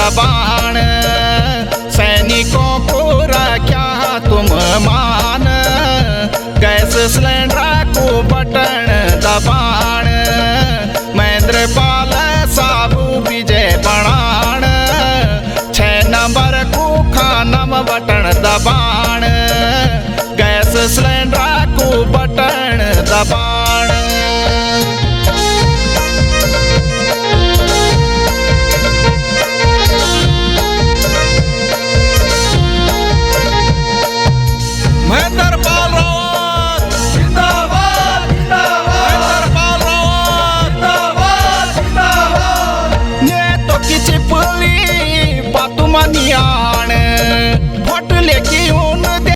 दबाण। सैनिकों को रखा तुम मान, गैस सिलेंडर को बटन दबाण। महेंद्रपाल साबू विजय बनाण, 6 नंबर को खानम बटन दबाण। गैस सिलेंडर को बटन दबाण। महेंद्रपाल रावत जिंदाबाद जिंदाबाद, महेंद्रपाल रावत जिंदाबाद जिंदाबाद। ने तो किछि पुली बातु मनियाण, वोट लेके